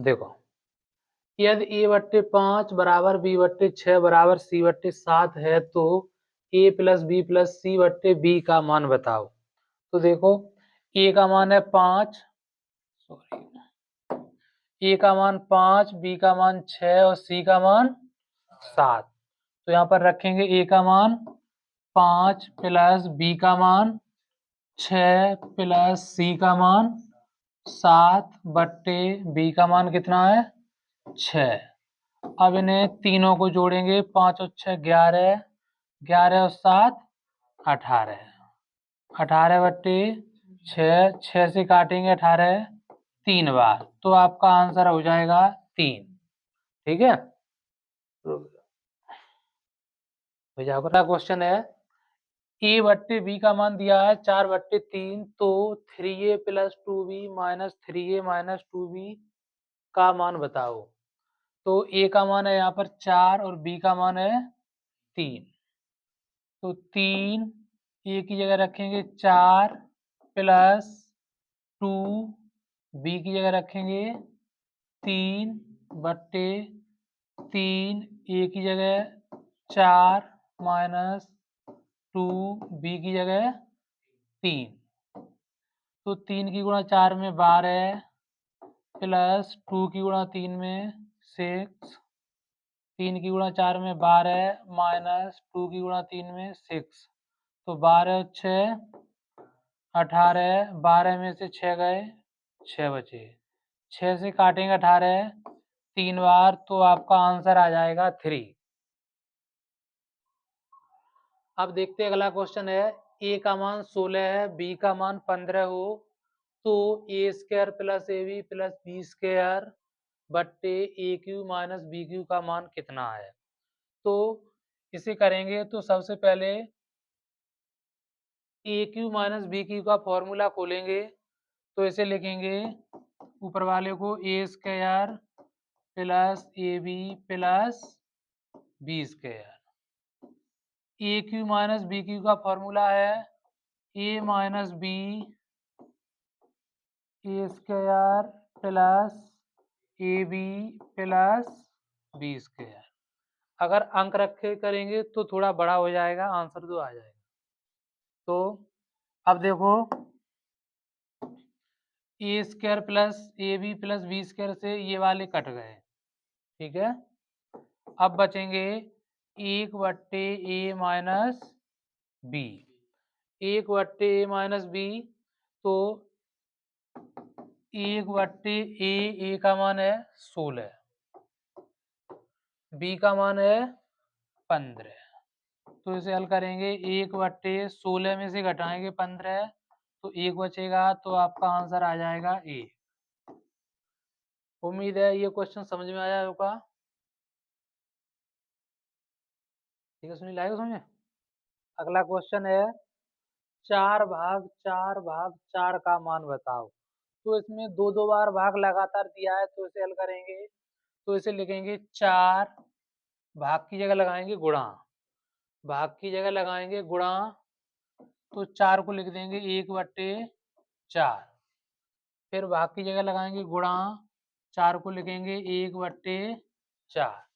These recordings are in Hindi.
देखो, यदि a/5 बराबर b/6 बराबर c/7 है तो a plus b plus c/b का मान बताओ। तो देखो, a का मान है 5, a का मान 5, b का मान 6 और c का मान 7। तो यहाँ पर रखेंगे a का मान 5 प्लस b का मान 6 प्लस c का मान 7 बट्टे b का मान कितना है 6। अब इन्हें तीनों को जोड़ेंगे, 5 और 6 11, 11 और 7 18, 18 बट्टे 6, 6 से काटेंगे 18 3 बार, तो आपका आंसर हो जाएगा 3। ठीक है, अगला क्वेश्चन है, ए बट्टे बी का मान दिया है 4/3, तो 3a plus 2b minus 3a minus 2b का मान बताओ। तो a का मान है यहाँ पर 4 और b का मान है 3। तो 3 a की जगह रखेंगे 4 प्लस 2 b की जगह रखेंगे 3 बट्टे 3 a की जगह 4 माइनस 2 b की जगह 3। तो 3 की गुणा 4 में 12 प्लस 2 की गुणा 3 में 6, 3 की गुणा 4 में 12 माइनस 2 की गुणा 3 में 6। तो 12 6 18, 12 में से 6 गए 6 बचे, 6 से काटेंगे 18 3 बार, तो आपका आंसर आ जाएगा 3। अब देखते हैं अगला क्वेश्चन है, a का मान 16 है, b का मान 15 हो तो a² plus ab plus b² बट्टे a³ माइनस b³ का मान कितना है। तो इसे करेंगे तो सबसे पहले a³ माइनस b³ का फॉर्मूला खोलेंगे, तो इसे लिखेंगे ऊपर वाले को a² plus ab plus b²। a³ minus b³ का फॉर्मूला है a minus b a² plus ab plus b²। अगर अंक रखे करेंगे तो थोड़ा बड़ा हो जाएगा, आंसर तो आ जाएगा। तो अब देखो, a² plus ab plus b² से ये वाले कट गए, ठीक है। अब बचेंगे 1/a minus b, 1/a minus b। तो 1/a, a का मान है 16, b का मान है 15। तो इसे हल करेंगे, 1/16 में से घटाएंगे 15 तो 1 बचेगा, तो आपका आंसर आ जाएगा a। उम्मीद है ये क्वेश्चन समझ में आया होगा। ठीक है, सुनील, आएगा समझ में। अगला क्वेश्चन है, 4/4/4 का मान बताओ। तो इसमें दो दो बार भाग लगातार दिया है, तो इसे हल करेंगे, तो इसे लिखेंगे 4, भाग की जगह लगाएंगे गुणा, भाग की जगह लगाएंगे गुणा, तो 4 को लिख देंगे 1/4। फिर भाग की जगह लगाएंगे गुणा, 4 को लिखेंगे 1/4।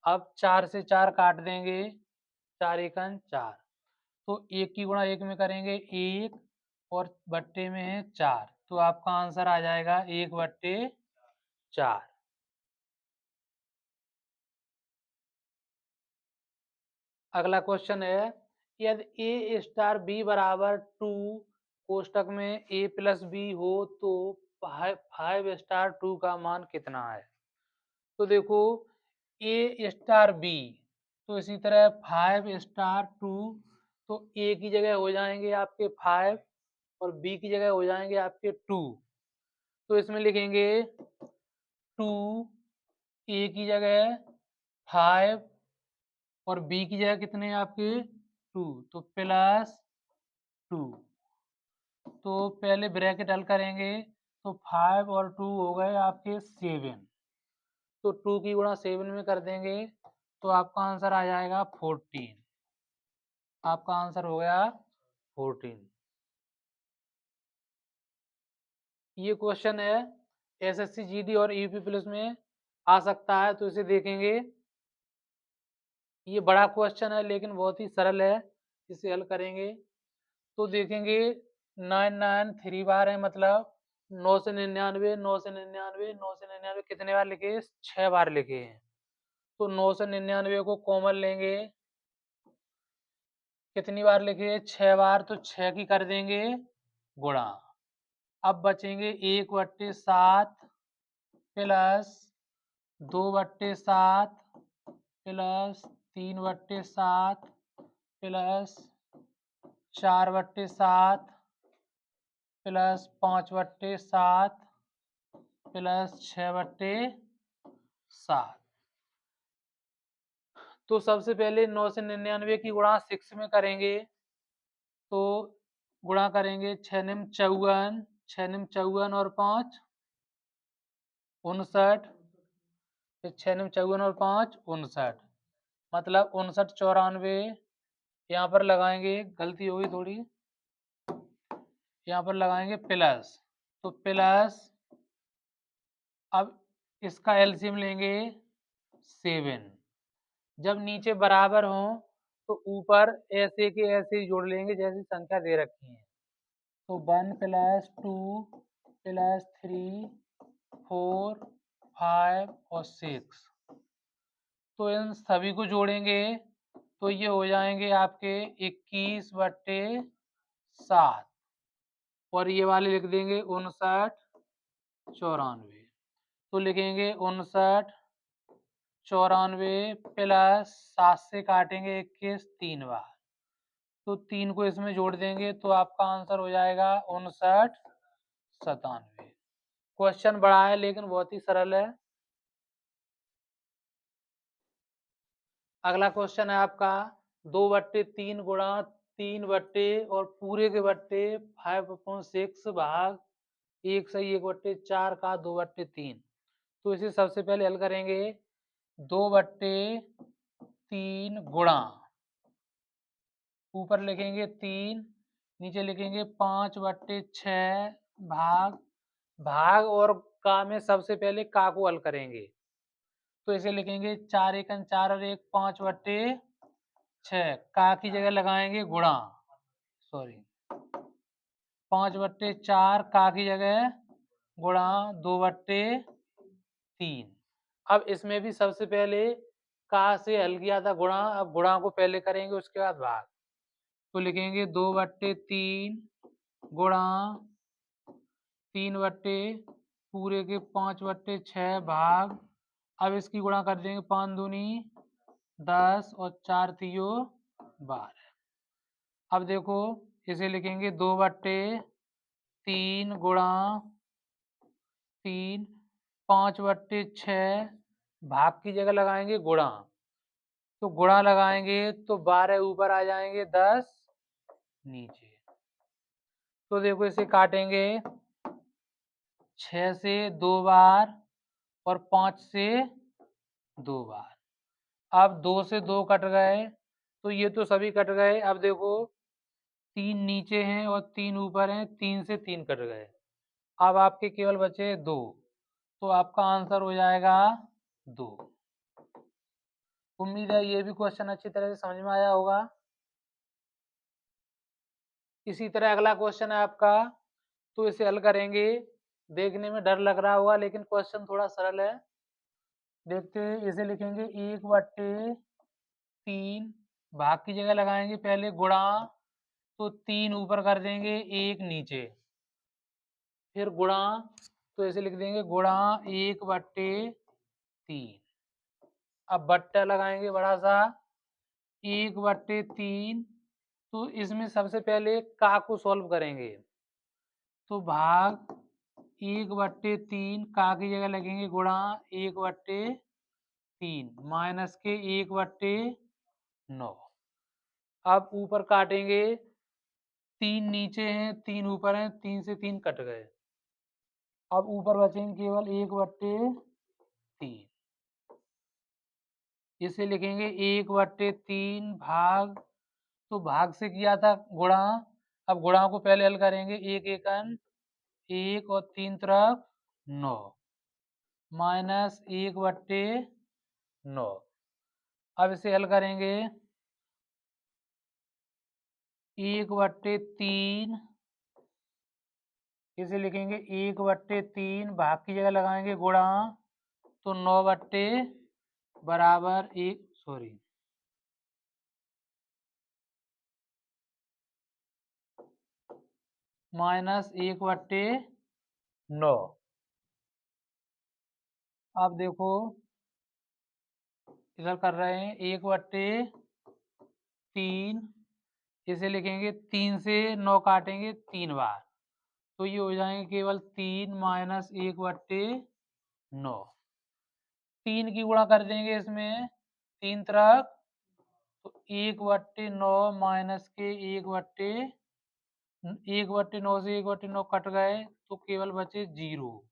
अब 4 से 4 काट देंगे, 4 एकन 4। तो 1 की गुणा 1 में करेंगे 1 और बट्टे में है 4, तो आपका आंसर आ जाएगा 1/4। अगला क्वेश्चन है, यदि a b बराबर 2 कोष्टक में a प्लस b हो तो 5 2 का मान कितना है। तो देखो, a b, तो इसी तरह 5 2, तो a की जगह हो जाएंगे आपके 5 और b की जगह हो जाएंगे आपके 2। तो इसमें लिखेंगे 2, a की जगह 5 और b की जगह कितने हैं आपके 2, तो प्लस 2। तो पहले ब्रैकेट हल करेंगे, तो 5 और 2 हो गए आपके 7। तो 2 की गुणा 7 में कर देंगे, तो आपका आंसर आ जाएगा 14। आपका आंसर हो गया 14। ये क्वेश्चन है, एसएससी जीडी और यूपी पुलिस में आ सकता है, तो इसे देखेंगे। ये बड़ा क्वेश्चन है लेकिन बहुत ही सरल है, इसे हल करेंगे तो देखेंगे 9 9 3 बार है, मतलब 999 999 999 कितने बार लिखे? 6 बार लिखे हैं। तो 999 को कॉमन लेंगे, कितनी बार लिखे? 6 बार, तो 6 की कर देंगे गुणा। अब बचेंगे 1/7 plus 2/7 plus 3/7 plus 4/7 plus 5/7 plus 6/7। तो सबसे पहले 999 की गुणा 6 में करेंगे, तो गुणा करेंगे 6 निम 54, 6 निम 54 और 5 59, फिर 6 निम 54 और 5 59, मतलब 59 94। यहाँ पर लगाएंगे, गलती होगी थोड़ी, यहाँ पर लगाएंगे प्लस, तो प्लस, अब इसका एलसीएम लेंगे 7। जब नीचे बराबर हो तो ऊपर ऐसे के ऐसे ही जोड़ लेंगे जैसी संख्या दे रखी है। तो 1 प्लस 2 प्लस 3 4 5 और 6, तो इन सभी को जोड़ेंगे तो ये हो जाएंगे आपके 21/7, और ये वाले लिख देंगे 59 94। तो लिखेंगे 59 94 प्लस 7 से काटेंगे 21 3 बार, तो 3 को इसमें जोड़ देंगे तो आपका आंसर हो जाएगा 59 97। क्वेश्चन बड़ा है लेकिन बहुत ही सरल है। अगला क्वेश्चन है आपका 2/3 गुणा 3 बट्टे और पूरे के बट्टे 5/6 भाग 1/4 का 2/3। तो इसे सबसे पहले हल करेंगे। 2/3 गुणा, ऊपर लिखेंगे 3, नीचे लिखेंगे 5/6 भाग, भाग और का में सबसे पहले का को हल करेंगे, तो इसे लिखेंगे 4 एकन 4 और 1 5/6, का की जगह लगाएंगे गुणा, सॉरी 5/4 का की जगह गुणा 2/3। अब इसमें भी सबसे पहले का से हल किया था गुणा, अब गुणा को पहले करेंगे उसके बाद भाग, तो लिखेंगे 2/3 गुणा 3 पूरे के 5/6 भाग, अब इसकी गुणा कर देंगे 5 दूनी 10 और 4 तियो 12। अब देखो इसे लिखेंगे 2/3 गुणा 3 5/6 भाग की जगह लगाएंगे गुणा, तो गुणा लगाएंगे तो 12 ऊपर आ जाएंगे 10 नीचे, तो देखो इसे काटेंगे 6 से 2 बार और 5 से 2 बार। अब 2 से 2 कट गए तो ये तो सभी कट गए। अब देखो 3 नीचे हैं और 3 ऊपर हैं, 3 से 3 कट गए। अब आपके केवल बचे 2, तो आपका आंसर हो जाएगा 2। उम्मीद है ये भी क्वेश्चन अच्छी तरह से समझ में आया होगा। इसी तरह अगला क्वेश्चन है आपका, तो इसे हल करेंगे। देखने में डर लग रहा होगा लेकिन क्वेश्चन थोड़ा सरल है। देखते हैं, इसे लिखेंगे 1/3 भाग की जगह लगाएंगे पहले गुणा, तो 3 ऊपर कर देंगे 1 नीचे, फिर गुणा, तो इसे लिख देंगे गुणा 1/3। अब बट्टा लगाएंगे बड़ा सा 1/3, तो इसमें सबसे पहले का को सॉल्व करेंगे, तो भाग 1/3 का की जगह लगेंगे गुणा 1/3 माइनस के 1/9। अब ऊपर काटेंगे, 3 नीचे हैं 3 ऊपर हैं, 3 से 3 कट गए। अब ऊपर बचेंगे केवल 1/3, इसे लिखेंगे 1/3 भाग, तो भाग से किया था गुणा, अब गुणा को पहले हल करेंगे। 1 एकन 1 और 3 तरफ 9 माइनस 1/9। अब इसे हल करेंगे, 1/3 इसे लिखेंगे 1/3, भाग की जगह लगाएंगे गुणा, तो 9 बट्टे बराबर एक, सॉरी, माइनस 1/9। अब देखो इधर कर रहे हैं 1/3, इसे लिखेंगे 3 से 9 काटेंगे 3 बार, तो ये हो जाएंगे केवल 3 माइनस 1/9। 3 की गुणा कर देंगे इसमें 3 तरफ, तो 1/9 माइनस के 1/9 से 1/9 कट गए, तो केवल बचे 0।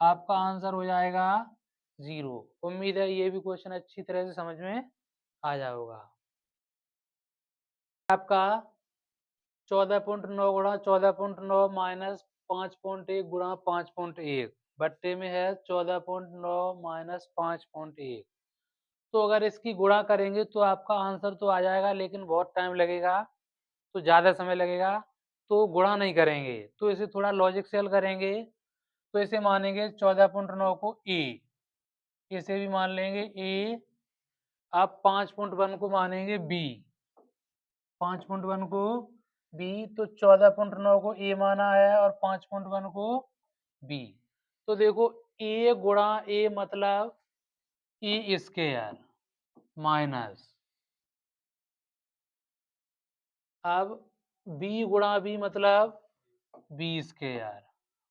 आपका आंसर हो जाएगा 0। उम्मीद है ये भी क्वेश्चन अच्छी तरह से समझ में आ जाएगा। आपका 14.9 गुणा 14.9 माइनस 5.1 गुणा 5.1 बट्टे में है 14.9 माइनस 5.1। तो अगर इसकी गुणा करेंगे तो आपका आंसर तो आ जाएगा, लेकिन बहुत टाइम लगेगा, तो ज़्यादा समय लगेगा, तो गुणा नहीं करेंगे, तो इसे थोड़ा लॉजिक से हल करेंगे। तो इसे मानेंगे 14.9 को ए, इसे भी मान लेंगे ए। अब 5.1 को मानेंगे बी, 5.1 को बी, तो 14.9 को ए माना है और 5.1 को बी। तो देखो ए गुणा ए मतलब ए स्क्वायर माइनस, अब बी गुणा बी मतलब बी स्क्वायर,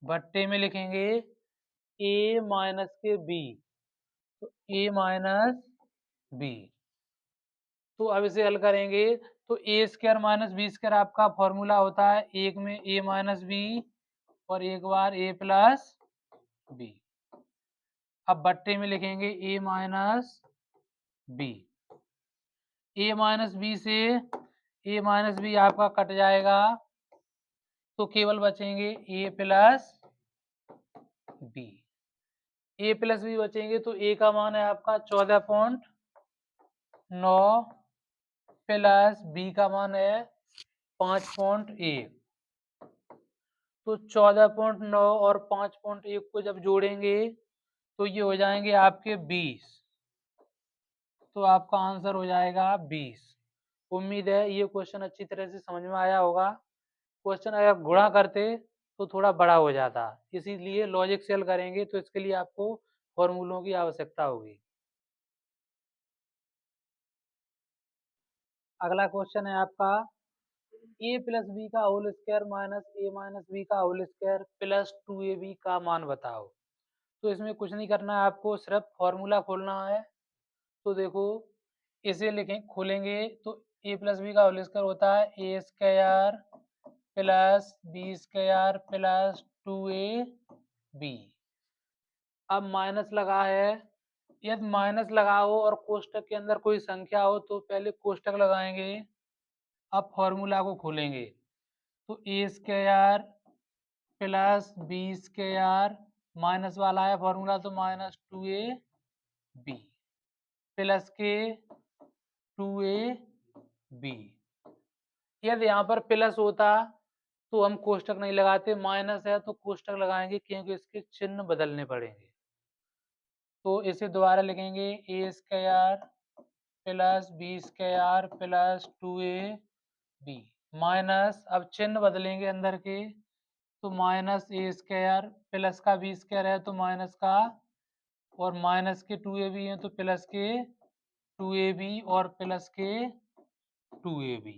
बट्टे में लिखेंगे ए माइनस के बी, तो ए माइनस बी। तो अब इसे हल करेंगे, तो A square minus B square आपका फॉर्मूला होता है, एक में ए माइनस बी और एक बार ए प्लस बी। अब बट्टे में लिखेंगे ए माइनस बी, ए माइनस बी से ए माइनस बी आपका कट जाएगा, तो केवल बचेंगे ए प्लस बी। ए प्लस बी बचेंगे, तो ए का मान है आपका 14.9 प्लस बी का मान है 5.1। तो 14.9 और 5.1 को जब जोड़ेंगे तो ये हो जाएंगे आपके 20। तो आपका आंसर हो जाएगा 20। उम्मीद है ये क्वेश्चन अच्छी तरह से समझ में आया होगा। क्वेश्चन अगर गुणा करते तो थोड़ा बड़ा हो जाता, इसीलिए लॉजिक से हल करेंगे, तो इसके लिए आपको फॉर्मूलों की आवश्यकता होगी। अगला क्वेश्चन है आपका ए प्लस बी का होल स्क्वायर माइनस ए माइनस बी का होल स्क्वायर प्लस 2ab का मान बताओ। तो इसमें कुछ नहीं करना है, आपको सिर्फ फॉर्मूला खोलना है। तो देखो इसे लिखें, खोलेंगे तो ए प्लस बी का होल स्क्वायर होता है A square plus B square plus 2ab। अब माइनस लगा है, यदि माइनस लगा हो और कोष्टक के अंदर कोई संख्या हो तो पहले कोष्टक लगाएंगे। अब फॉर्मूला को खोलेंगे, तो A square plus B square, minus वाला है फॉर्मूला, तो माइनस 2ab प्लस के 2ab। यदि यहाँ पर प्लस होता तो हम कोष्टक नहीं लगाते, माइनस है तो कोष्टक लगाएंगे क्योंकि इसके चिन्ह बदलने पड़ेंगे। तो इसे दोबारा लिखेंगे A square plus B square plus 2ab minus, अब चिन्ह बदलेंगे अंदर के, तो माइनस ए स्क्वायर प्लस का बी स्क्वायर है तो माइनस का, और माइनस के 2ab है तो प्लस के 2ab और प्लस के 2ab।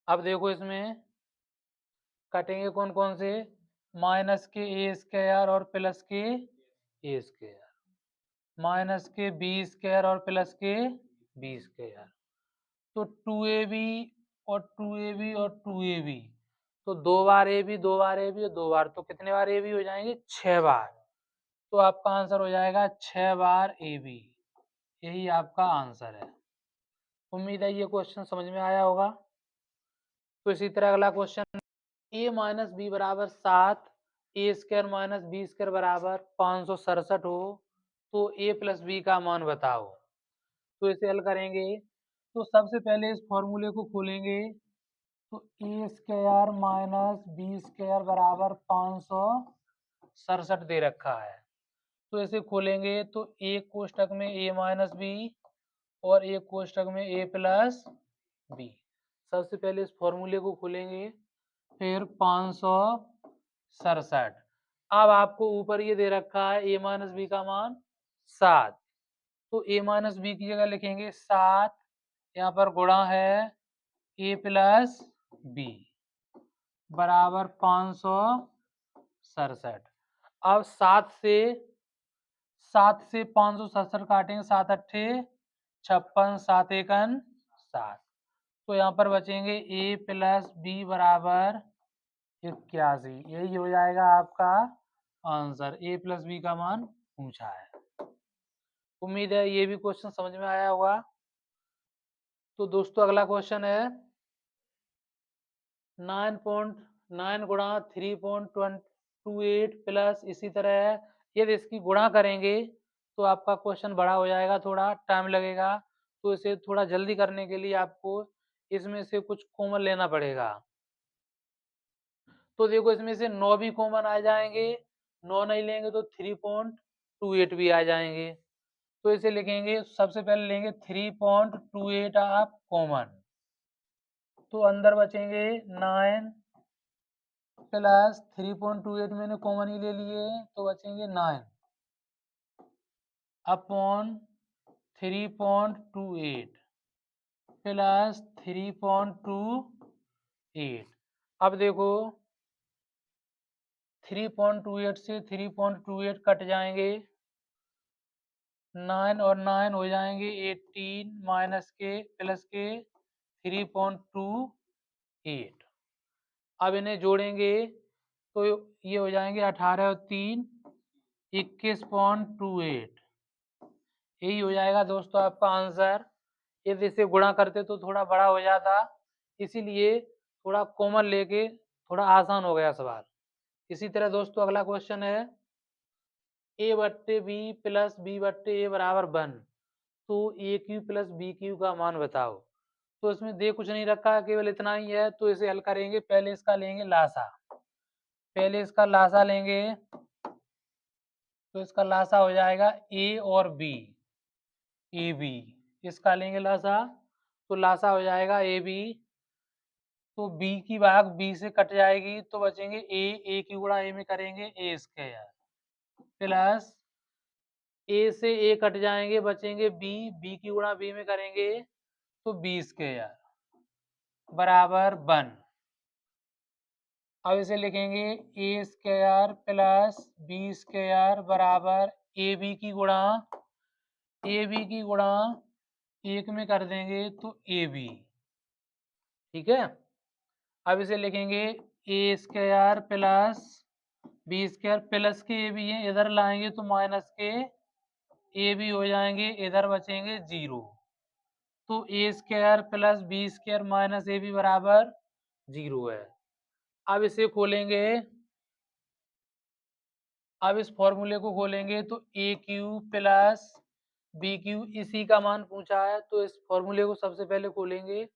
अब देखो इसमें कटेंगे कौन कौन से, माइनस के ए स्क्वायर और प्लस के ए स्क्वायर, माइनस के बी स्क्वायर और प्लस के बी स्क्वायर, तो 2ab और 2ab और 2ab, तो दो बार ए बी, दो बार ए बी और दो बार, तो कितने बार ए बी हो जाएंगे, 6 बार। तो आपका आंसर हो जाएगा 6 बार ए बी, यही आपका आंसर है। उम्मीद है ये क्वेश्चन समझ में आया होगा। तो इसी तरह अगला क्वेश्चन, ए माइनस बी बराबर 7, ए स्क्वायर माइनस बी स्क्वायर बराबर 567 हो तो ए प्लस बी का मान बताओ। तो इसे हल करेंगे तो सबसे पहले इस फॉर्मूले को खोलेंगे तो A square minus B square बराबर 567 दे रखा है। तो इसे खोलेंगे तो एक कोष्टक में ए माइनस बी और एक कोष्टक में ए प्लस बी। सबसे पहले इस फॉर्मूले को खोलेंगे फिर 567। अब आपको ऊपर ये दे रखा है ए माइनस बी का मान 7, तो ए माइनस बी की जगह लिखेंगे 7, यहाँ पर गुणा है ए प्लस बी बराबर 567। अब 7 से 567 काटेंगे, 7 अट्ठे 56, 7 एकन 7, तो यहाँ पर बचेंगे ए प्लस बी बराबर 81। यही हो जाएगा आपका आंसर। ए प्लस बी का मान पूछा है। उम्मीद है ये भी क्वेश्चन समझ में आया होगा। तो दोस्तों अगला क्वेश्चन है 9.9 गुणा 3.28 प्लस इसी तरह यदि इसकी गुणा करेंगे तो आपका क्वेश्चन बड़ा हो जाएगा, थोड़ा टाइम लगेगा। तो इसे थोड़ा जल्दी करने के लिए आपको इसमें से कुछ कॉमन लेना पड़ेगा। तो देखो इसमें से 9 भी कॉमन आ जाएंगे, 9 नहीं लेंगे तो 3.28 भी आ जाएंगे। तो इसे लिखेंगे, सबसे पहले लेंगे 3.28 आप कॉमन, तो अंदर बचेंगे 9 प्लस 3.28 मैंने कॉमन ही ले लिए तो बचेंगे 9 अपॉन 3.28 प्लस 3.28। अब देखो 3.28 से 3.28 कट जाएंगे, 9 और 9 हो जाएंगे 18 माइनस के प्लस के 3.28। अब इन्हें जोड़ेंगे तो ये हो जाएंगे 18 और 3 21.28। यही हो जाएगा दोस्तों आपका आंसर। यदि इसे गुणा करते तो थोड़ा बड़ा हो जाता, इसीलिए थोड़ा कॉमन लेके थोड़ा आसान हो गया सवाल। इसी तरह दोस्तों अगला क्वेश्चन है ए बट्टे बी प्लस बी बट्टे ए बराबर 1, तो ए क्यू प्लस बी क्यू का मान बताओ। तो इसमें दे कुछ नहीं रखा है, केवल इतना ही है। तो इसे हल करेंगे, पहले इसका लेंगे लासा, पहले इसका लासा लेंगे तो इसका लासा हो जाएगा ए और बी, ए बी इसका लेंगे लासा, तो लासा हो जाएगा ए बी। तो बी की भाग बी से कट जाएगी तो बचेंगे ए की गुणा ए में करेंगे ए स्क्वायर प्लस ए से ए कट जाएंगे बचेंगे बी की गुणा बी में करेंगे तो बी स्क्वायर बराबर 1। अब इसे लिखेंगे A square plus B square बराबर ए बी की गुणा एक में कर देंगे तो ए बी, ठीक है। अब इसे लिखेंगे A square plus B square plus के ए बी है, इधर लाएंगे तो माइनस के ए बी हो जाएंगे, इधर बचेंगे 0। तो A square plus B square minus A B बराबर 0 है। अब इसे खोलेंगे, अब इस फॉर्मूले को खोलेंगे तो ए क्यू प्लस बी क्यू इसी का मान पूछा है, तो इस फॉर्मूले को सबसे पहले खोलेंगे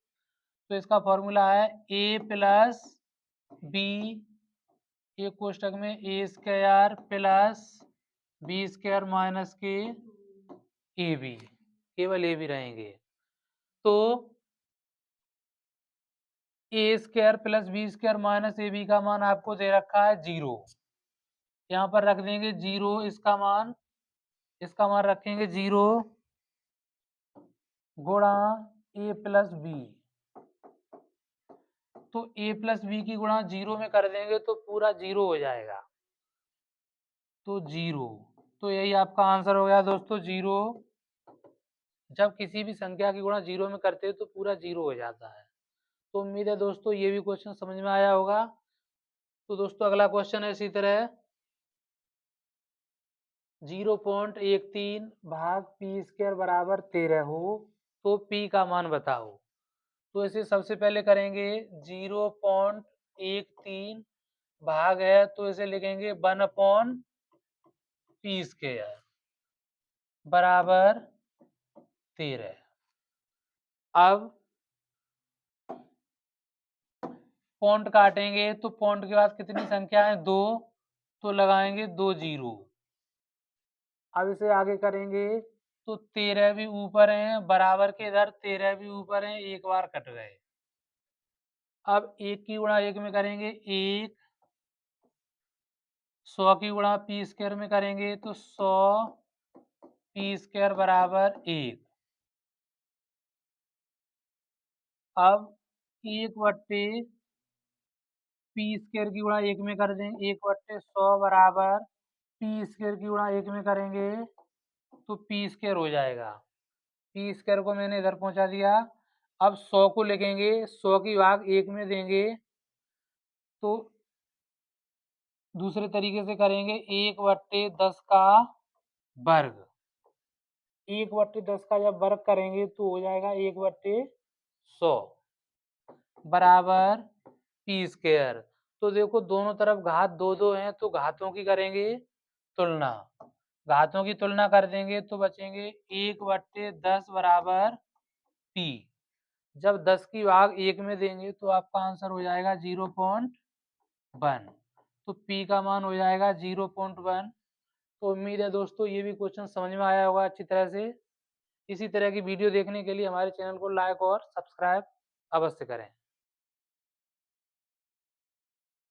तो इसका फॉर्मूला है ए प्लस बी एक कोष्टक में A square plus B square minus के ए बी, केवल ए बी रहेंगे। तो A square plus B square minus A B का मान आपको दे रखा है 0, यहाँ पर रख देंगे 0 इसका मान रखेंगे 0 गुणा ए प्लस बी। तो ए प्लस बी की गुणा 0 में कर देंगे तो पूरा 0 हो जाएगा, तो 0। तो यही आपका आंसर हो गया दोस्तों 0। जब किसी भी संख्या की गुणा 0 में करते हैं तो पूरा 0 हो जाता है। तो उम्मीद है दोस्तों ये भी क्वेश्चन समझ में आया होगा। तो दोस्तों अगला क्वेश्चन है इसी तरह 0.13 भाग पी स्क्वायर बराबर 13 हो तो पी का मान बताओ। तो इसे सबसे पहले करेंगे 0.13 भाग है तो इसे लिखेंगे 1/p² बराबर 13। अब पॉइंट काटेंगे तो पॉइंट के बाद कितनी संख्या है 2, तो लगाएंगे 2 जीरो। अब इसे आगे करेंगे तो 13 भी ऊपर है, बराबर के इधर 13 भी ऊपर है, एक बार कट गए। अब 1 की गुणा 1 में करेंगे 1, 100 की गुणा p² में करेंगे तो 100 p² बराबर 1। अब 1/p² की गुणा 1 में कर दें, 1/100 बराबर p² की गुणा 1 में करेंगे तो p² हो जाएगा। p² को मैंने इधर पहुंचा दिया। अब 100 को लिखेंगे, 100 की भाग 1 में देंगे तो दूसरे तरीके से करेंगे 1/10 का वर्ग। 1/10 का जब वर्ग करेंगे तो हो जाएगा 1/100 बराबर p²। तो देखो दोनों तरफ घात 2-2 हैं तो घातों की करेंगे तुलना। घातों की तुलना कर देंगे तो बचेंगे 1/10 बराबर p। जब 10 की भाग 1 में देंगे तो आपका आंसर हो जाएगा 0.1। तो p का मान हो जाएगा 0.1। तो उम्मीद है दोस्तों ये भी क्वेश्चन समझ में आया होगा अच्छी तरह से। इसी तरह की वीडियो देखने के लिए हमारे चैनल को लाइक और सब्सक्राइब अवश्य करें।